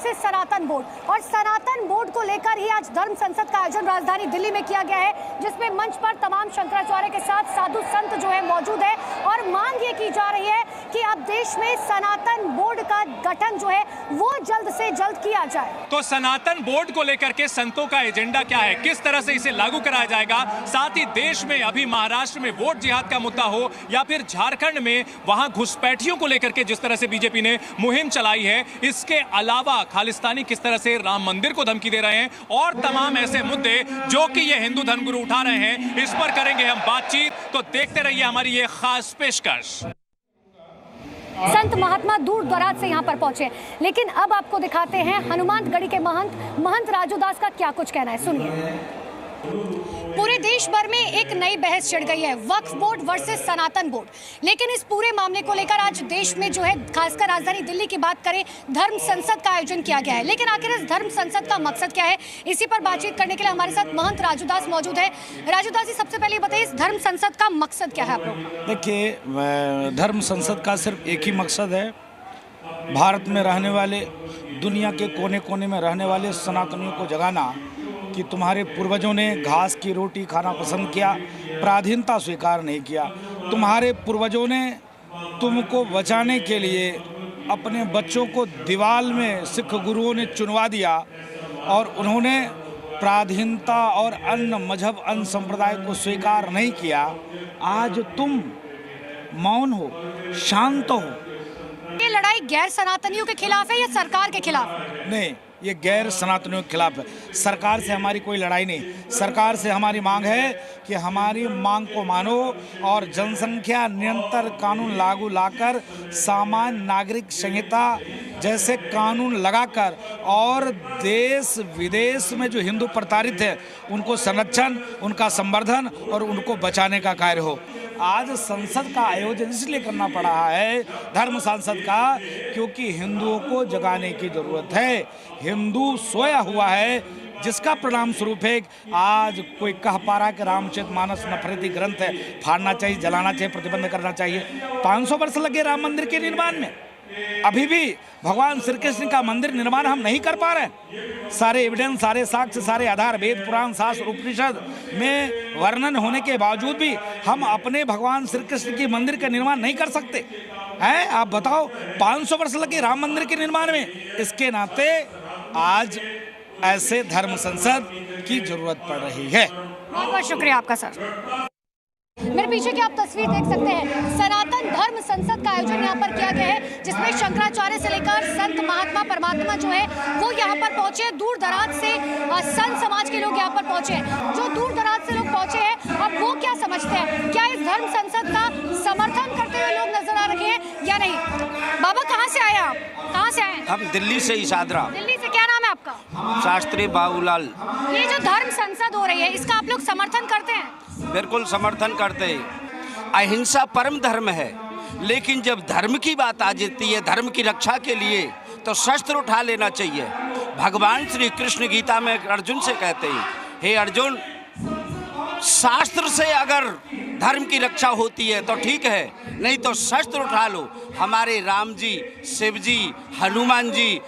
Versus सनातन board. और सनातन board को लेकर ही आज धर्म संसद का आयोजन राजधानी दिल्ली में किया गया है, जिसमें मंच पर तमाम शंकराचार्य के साथ साधु संत जो है मौजूद है और मांग ये की जा रही है कि अब देश में सनातन बोर्ड का गठन जो है वो जल्द से जल्द किया जाए। तो सनातन बोर्ड को लेकर के संतों का एजेंडा क्या है, किस तरह से इसे लागू कराया जाएगा, साथ ही देश में अभी महाराष्ट्र में वोट जिहाद का मुद्दा हो या फिर झारखंड में वहां घुसपैठियों को लेकर के जिस तरह से बीजेपी ने मुहिम चलाई है, इसके अलावा खालिस्तानी किस तरह से राम मंदिर को धमकी दे रहे हैं और तमाम ऐसे मुद्दे जो कि ये हिंदू धर्मगुरु उठा रहे हैं, इस पर करेंगे हम बातचीत। तो देखते रहिए हमारी ये खास पेशकश। संत महात्मा दूर दराज से यहाँ पर पहुंचे, लेकिन अब आपको दिखाते हैं हनुमानगढ़ी के महंत राजूदास का क्या कुछ कहना है, सुनिए। पूरे देश भर में एक नई बहस छिड़ गई है, वक्फ बोर्ड वर्सेस सनातन बोर्ड। लेकिन इस पूरे मामले को लेकर आज देश में जो है, खासकर राजधानी दिल्ली की बात करें, धर्म संसद का आयोजन किया गया है। लेकिन आखिर इस धर्म संसद का मकसद क्या है, इसी पर बातचीत करने के लिए हमारे साथ महंत राजूदास मौजूद है। राजूदास जी, सबसे पहले बताइए, इस धर्म संसद का मकसद क्या है आप लोग? देखिए, धर्म संसद का सिर्फ एक ही मकसद है, भारत में रहने वाले, दुनिया के कोने कोने में रहने वाले सनातनियों को जगाना कि तुम्हारे पूर्वजों ने घास की रोटी खाना पसंद किया, पराधीनता स्वीकार नहीं किया। तुम्हारे पूर्वजों ने तुमको बचाने के लिए अपने बच्चों को दीवाल में सिख गुरुओं ने चुनवा दिया और उन्होंने पराधीनता और अन्य मजहब, अन्य संप्रदाय को स्वीकार नहीं किया। आज तुम मौन हो, शांत हो। ये लड़ाई गैर सनातनियों के खिलाफ है या सरकार के खिलाफ? नहीं, ये गैर सनातनियों के खिलाफ है। सरकार से हमारी कोई लड़ाई नहीं। सरकार से हमारी मांग है कि हमारी मांग को मानो और जनसंख्या नियंत्रण कानून लागू लाकर, सामान्य नागरिक संहिता जैसे कानून लगाकर और देश विदेश में जो हिंदू प्रताड़ित है उनको संरक्षण, उनका संवर्धन और उनको बचाने का कार्य हो। आज संसद का आयोजन इसलिए करना पड़ रहा है, धर्म संसद का, क्योंकि हिंदुओं को जगाने की जरूरत है। हिंदू सोया हुआ है, जिसका परिणाम स्वरूप है आज कोई कह पा रहा है कि रामचरितमानस नफरती ग्रंथ है, फाड़ना चाहिए, जलाना चाहिए, प्रतिबंध करना चाहिए। 500 वर्ष लगे राम मंदिर के निर्माण में, अभी भी भगवान श्री कृष्ण का मंदिर निर्माण हम नहीं कर पा रहे हैं। सारे एविडेंस, सारे साक्ष्य, सारे आधार, वेद पुराण शास्त्र उपनिषद में वर्णन होने के बावजूद भी हम अपने भगवान श्री कृष्ण की मंदिर का निर्माण नहीं कर सकते हैं। आप बताओ, 500 वर्ष लगे राम मंदिर के निर्माण में। इसके नाते आज ऐसे धर्म संसद की जरूरत पड़ रही है। बहुत बहुत शुक्रिया आपका सर। मेरे पीछे की आप तस्वीर देख सकते हैं, सनातन धर्म संसद का आयोजन यहाँ पर किया गया है, जिसमें शंकराचार्य से लेकर संत महात्मा परमात्मा जो है वो यहाँ पर पहुंचे। दूर दराज से संत समाज के लोग यहाँ पर पहुंचे हैं। जो दूर दराज से लोग पहुंचे हैं, अब वो क्या समझते हैं, क्या इस धर्म संसद का समर्थन करते हुए लोग नजर आ रहे हैं या नहीं? बाबा, कहाँ से आए आप? कहाँ से आए? हम दिल्ली से, इसादरा। दिल्ली से। क्या नाम है आपका? शास्त्री बाबूलाल। ये जो धर्म संसद हो रही है, इसका आप लोग समर्थन करते हैं? बिल्कुल समर्थन करते हैं। अहिंसा परम धर्म है, लेकिन जब धर्म की बात आ जाती है, धर्म की रक्षा के लिए, तो शस्त्र उठा लेना चाहिए। भगवान श्री कृष्ण गीता में अर्जुन से कहते हैं, हे अर्जुन, शास्त्र से अगर धर्म की रक्षा होती है तो ठीक है, नहीं तो शस्त्र उठा लो। हमारे राम जी, शिव जी, हनुमान जी,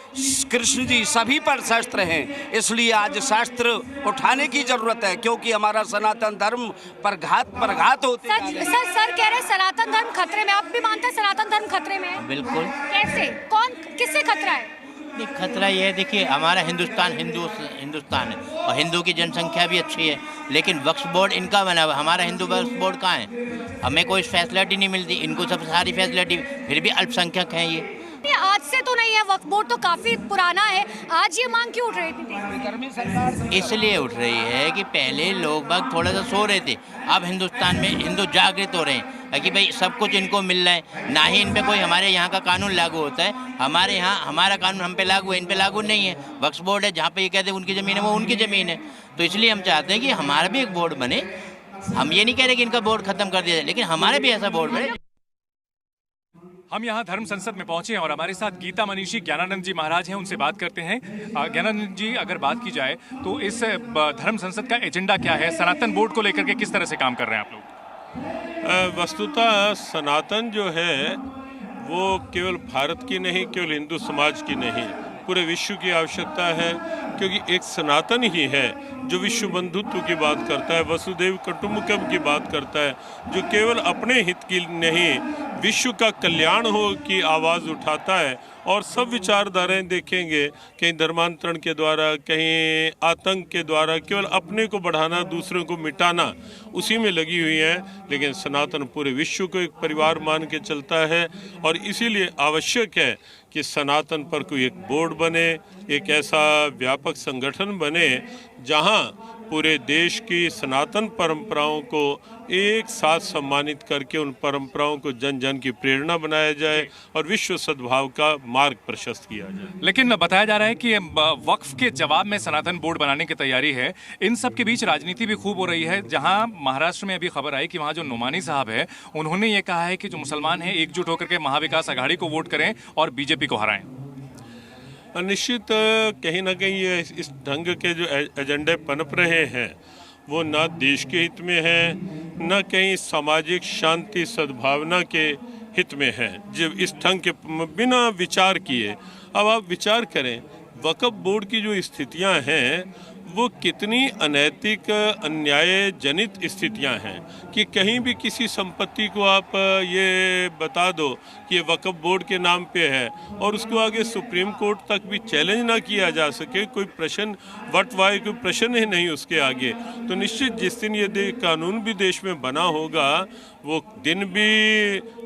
कृष्ण जी, सभी पर शस्त्र हैं। इसलिए आज शस्त्र उठाने की जरूरत है, क्योंकि हमारा सनातन धर्म पर घात होते हैं। सर कह रहे सनातन धर्म खतरे में। आप भी मानते हैं सनातन धर्म खतरे में है? बिल्कुल। कैसे, कौन, किससे खतरा है? खतरा ये है, देखिए, हमारा हिंदुस्तान हिंदुस्तान है और हिंदू की जनसंख्या भी अच्छी है, लेकिन वक्फ बोर्ड इनका बना हुआ, हमारा हिंदू वक्फ बोर्ड कहाँ है? हमें कोई फैसिलिटी नहीं मिलती, इनको सब सारी फैसिलिटी, फिर भी अल्पसंख्यक हैं ये। आज से तो नहीं है, वक्फ बोर्ड तो काफी पुराना है। आज ये मांग क्यों उठ रही थी? इसलिए उठ रही है कि पहले लोग बाग थोड़ा सा सो रहे थे, अब हिंदुस्तान में हिंदू जागृत हो रहे हैं कि भाई सब कुछ इनको मिल रहा है। ना ही इन पे कोई हमारे यहाँ का कानून लागू होता है, हमारे यहाँ हमारा कानून हम पे लागू है, इन पे लागू नहीं है। वक्फ बोर्ड है, जहाँ पे ये कहते हैं उनकी ज़मीन है, वो उनकी ज़मीन है। तो इसलिए हम चाहते हैं कि हमारा भी एक बोर्ड बने। हम ये नहीं कह रहे कि इनका बोर्ड खत्म कर दिया जाए, लेकिन हमारे भी ऐसा बोर्ड बने। हम यहाँ धर्म संसद में पहुंचे हैं और हमारे साथ गीता मनीषी ज्ञानानंद जी महाराज हैं, उनसे बात करते हैं। ज्ञानानंद जी, अगर बात की जाए तो इस धर्म संसद का एजेंडा क्या है, सनातन बोर्ड को लेकर के किस तरह से काम कर रहे हैं आप लोग? वस्तुतः सनातन जो है वो केवल भारत की नहीं, केवल हिंदू समाज की नहीं, पूरे विश्व की आवश्यकता है, क्योंकि एक सनातन ही है जो विश्व बंधुत्व की बात करता है, वसुदेव कुटुंबकम की बात करता है, जो केवल अपने हित की नहीं विश्व का कल्याण हो की आवाज़ उठाता है। और सब विचारधाराएं देखेंगे, कहीं धर्मांतरण के द्वारा, कहीं आतंक के द्वारा, केवल अपने को बढ़ाना, दूसरों को मिटाना, उसी में लगी हुई है। लेकिन सनातन पूरे विश्व को एक परिवार मान के चलता है, और इसीलिए आवश्यक है कि सनातन पर कोई एक बोर्ड बने, एक ऐसा व्यापक संगठन बने जहां पूरे देश की सनातन परंपराओं को एक साथ सम्मानित करके उन परंपराओं को जन जन की प्रेरणा बनाया जाए और विश्व सद्भाव का मार्ग प्रशस्त किया जाए। लेकिन बताया जा रहा है कि वक्फ के जवाब में सनातन बोर्ड बनाने की तैयारी है। इन सब के बीच राजनीति भी खूब हो रही है, जहां महाराष्ट्र में अभी खबर आई कि वहां जो नुमानी साहब है उन्होंने ये कहा है कि जो मुसलमान हैं एकजुट होकर के महाविकास आघाड़ी को वोट करें और बीजेपी को हराएं। निश्चित कहीं ना कहीं ये इस ढंग के जो एजेंडे पनप रहे हैं वो ना देश के हित में है, न कहीं सामाजिक शांति सद्भावना के हित में है। जब इस ढंग के बिना विचार किए, अब आप विचार करें वक्फ बोर्ड की जो स्थितियां हैं वो कितनी अनैतिक अन्याय जनित स्थितियां हैं कि कहीं भी किसी संपत्ति को आप ये बता दो कि ये वक्फ बोर्ड के नाम पे है और उसको आगे सुप्रीम कोर्ट तक भी चैलेंज ना किया जा सके, कोई प्रश्न वटवाए, कोई प्रश्न ही नहीं उसके आगे, तो निश्चित जिस दिन ये कानून भी देश में बना होगा वो दिन भी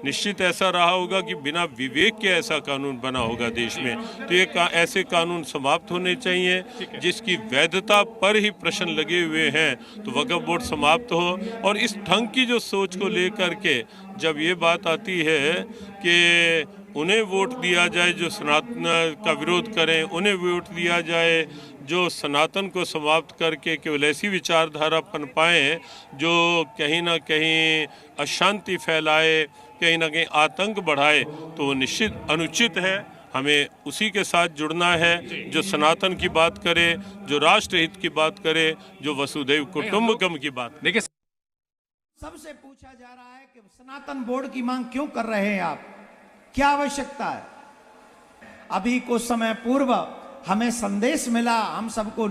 निश्चित ऐसा रहा होगा कि बिना विवेक के ऐसा कानून बना होगा देश में। तो ये ऐसे कानून समाप्त होने चाहिए जिसकी वैधता पर ही प्रश्न लगे हुए हैं, तो वक्फ बोर्ड समाप्त हो। और इस ढंग की जो सोच को लेकर के जब ये बात आती है कि उन्हें वोट दिया जाए जो सनातन का विरोध करें, उन्हें वोट दिया जाए जो सनातन को समाप्त करके केवल ऐसी विचारधारा पनपाएं जो कहीं ना कहीं अशांति फैलाए, कहीं ना कहीं आतंक बढ़ाए, तो वो निश्चित अनुचित है। हमें उसी के साथ जुड़ना है जो सनातन की बात करे, जो राष्ट्रहित की बात करे, जो वसुधैव कुटुंबकम की बात। देखिए, सबसे पूछा जा रहा है कि सनातन बोर्ड की मांग क्यों कर रहे हैं आप, क्या आवश्यकता है। अभी कुछ समय पूर्व हमें संदेश मिला, हम सबको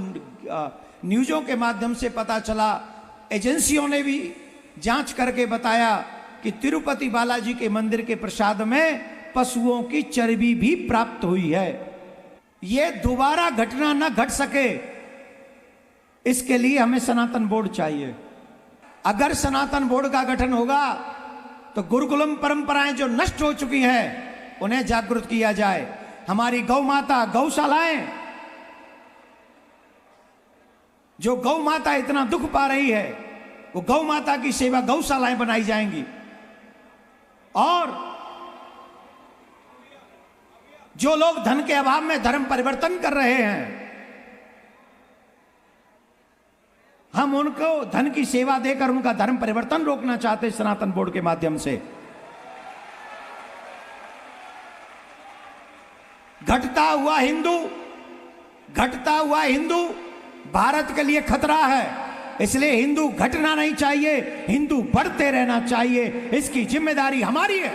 न्यूज़ों के माध्यम से पता चला, एजेंसियों ने भी जांच करके बताया कि तिरुपति बालाजी के मंदिर के प्रसाद में पशुओं की चर्बी भी प्राप्त हुई है। यह दोबारा घटना न घट सके, इसके लिए हमें सनातन बोर्ड चाहिए। अगर सनातन बोर्ड का गठन होगा तो गुरुकुलम परंपराएं जो नष्ट हो चुकी हैं उन्हें जागृत किया जाए। हमारी गौ माता, गौशालाएं, जो गौ माता इतना दुख पा रही है, वो गौ माता की सेवा गौशालाएं बनाई जाएंगी। और जो लोग धन के अभाव में धर्म परिवर्तन कर रहे हैं, हम उनको धन की सेवा देकर उनका धर्म परिवर्तन रोकना चाहते हैं सनातन बोर्ड के माध्यम से। घटता हुआ हिंदू भारत के लिए खतरा है, इसलिए हिंदू घटना नहीं चाहिए, हिंदू बढ़ते रहना चाहिए। इसकी जिम्मेदारी हमारी है।